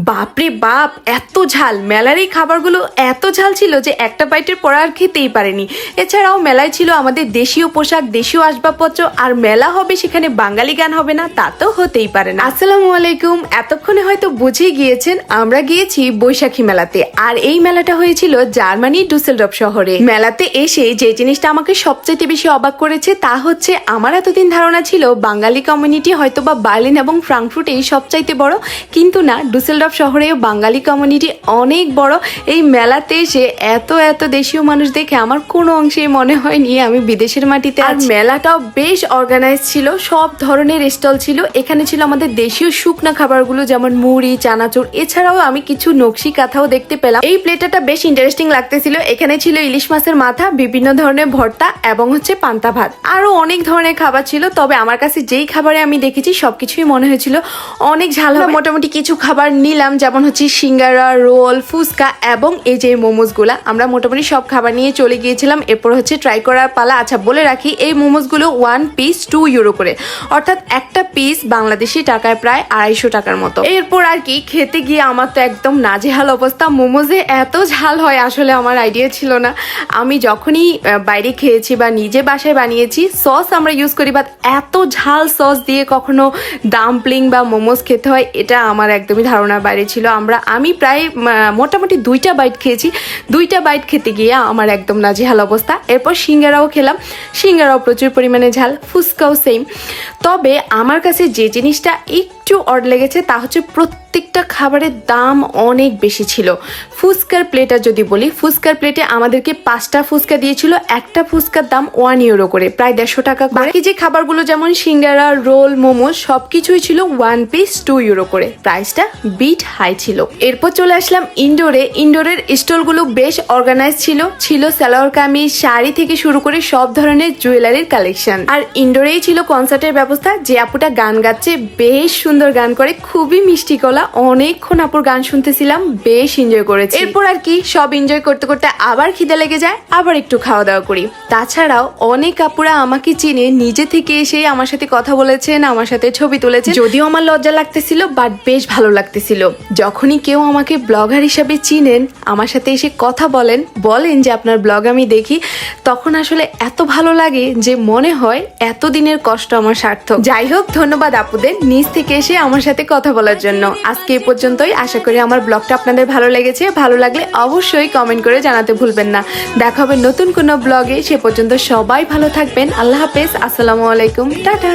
বাপরে বাপ, এত ঝাল! মেলার এই খাবারগুলো এত ঝাল ছিল যে একটা বাইটের পর আর খেতেই পারেনি। এছাড়াও মেলায় ছিল আমাদের দেশীয় পোশাক, দেশীয় আসবাবপত্র, আর মেলা হবে সেখানে বাঙালি গান হবে না তা তো হতেই পারে না। আসসালামু আলাইকুম। এতক্ষণে হয়তো বুঝে গিয়েছেন আমরা গিয়েছি বৈশাখী মেলাতে, আর এই মেলাটা হয়েছিল জার্মানির ডুসেলডর্ফ শহরে। মেলাতে এসে যে জিনিসটা আমাকে সবচেয়ে বেশি অবাক করেছে তা হচ্ছে, আমার এতদিন ধারণা ছিল বাঙালি কমিউনিটি হয়তো বা বার্লিন এবং ফ্রাঙ্কফুর্টেই সবচাইতে বড়, কিন্তু না, ডুসেলডর্ফ শহরেও বাঙালি কমিউনিটি অনেক বড়। এই মেলাতে এসে এত এত দেশীয় মানুষ দেখে আমার কোনো অংশেই মনে হয়নি আমি বিদেশের মাটিতে। আর মেলাটাও বেশ অর্গানাইজ ছিল, সব ধরনের স্টল ছিল। এখানে ছিল আমাদের দেশীয় শুকনা খাবারগুলো, যেমন মুড়ি, চানাচুর। এছাড়াও আমি কিছু নকশি কাঁথাও দেখতে পেলাম। এই প্লেটাটা বেশ ইন্টারেস্টিং লাগতেছিল। এখানে ছিল ইলিশ মাছের মাথা, বিভিন্ন ধরনের ভর্তা এবং হচ্ছে পান্তা ভাত, আরো অনেক ধরনের খাবার ছিল। তবে আমার কাছে যেই খাবারে আমি দেখেছি সবকিছুই মনে হয়েছিল অনেক ঝাল হবে। মোটামুটি কিছু খাবার নিলাম, যেমন হচ্ছে সিঙ্গারা, রোল, ফুচকা এবং এই যে মোমোস গুলা। আমরা মোটামুটি সব খাবার নিয়ে চলে গিয়েছিলাম। এরপর হচ্ছে ট্রাই করার পালা। আচ্ছা বলে রাখি, এই মোমোস গুলো 1 পিস 2 ইউরো করে, অর্থাৎ একটা পিস বাংলাদেশি টাকায় প্রায় 250 টাকার মতো। এরপর আর কি খেতে গিয়ে আমার তো একদম নাজেহাল অবস্থা। মোমোজে এত ঝাল হয় আসলে আমার আইডিয়া ছিল না। আমি যখনই বাইরে খেয়েছি বা নিজে বাসায় বানিয়েছি, সস আমরা ইউজ করি, বাট এত ঝাল সস দিয়ে কখনো ডাম্পলিং বা মোমোস খেতে হয় এটা আমার একদমই ধারণার বাইরে ছিল। আমি প্রায় মোটামুটি 2টা বাইট খেয়েছি। 2টা বাইট খেতে গিয়ে আমার একদম নাজেহাল অবস্থা। এরপর সিঙ্গারাও খেলাম, সিঙ্গারাও প্রচুর পরিমাণে ঝাল, ফুচকাও সেম। তবে আমার কাছে যে জিনিসটা একটু অড লেগেছে তা হচ্ছে প্রত্যেকটা খাবারের দাম অনেক বেশি ছিল। ফুচকার প্লেটা যদি বলি, ফুচকার প্লেটে আমাদেরকে 5টা ফুচকা দিয়েছিল, একটা ফুচকার দাম 1 ইউরো করে, প্রায় 150 টাকা। বাকি যে খাবারগুলো যেমন সিঙ্গারা, রোল, মোমো সবকিছুই ছিল 1 পিস 2 ইউরো করে। প্রাইসটা বিট হাই ছিল। এরপর চলে আসলাম ইনডোরে। ইনডোরের স্টলগুলো বেশ অর্গানাইজ ছিল। সালোয়ার কামিজ, শাড়ি থেকে শুরু করে সব ধরনের জুয়েলারির কালেকশন। আর ইনডোরেই ছিল কনসার্টের ব্যবস্থা। যে আপুটা গান গাচ্ছে বেশ সুন্দর গান করে, খুবই মিষ্টি গলা, অনেকক্ষণ আপুর গান শুনতেছিলাম, বেশ এনজয় করেছি। এরপর আর কি সব এনজয় করতে করতে আবার খিদে লেগে যায়, আবার একটু খাওয়া দাওয়া করি। তাছাড়াও অনেক আপুরা আমাকে চিনে নিজে থেকে এসে আমার সাথে কথা বলেছেন, আমার সাথে ছবি তুলেছেন। যদিও আমার লজ্জা লাগতেছিল, বাট বেশ ভালো লাগতেছিল। যখনই কেউ আমাকে ব্লগার হিসাবে চিনেন, আমার সাথে এসে কথা বলেন যে আপনার ব্লগ আমি দেখি, তখন আসলে এত ভালো লাগে যে মনে হয় এতদিনের কষ্ট আমার সার্থক। যাই হোক, ধন্যবাদ আপুদের নিজ থেকে এসে আমার সাথে কথা বলার জন্য। আজকে এই পর্যন্তই। আশা করি আমার ব্লগটা আপনাদের ভালো লেগেছে। ভালো লাগলে অবশ্যই কমেন্ট করে জানাতে ভুলবেন না। দেখা হবে নতুন কোনো ব্লগে। সে পর্যন্ত সবাই ভালো থাকবেন। আল্লাহ হাফেজ। আসসালামু আলাইকুম। টাটা।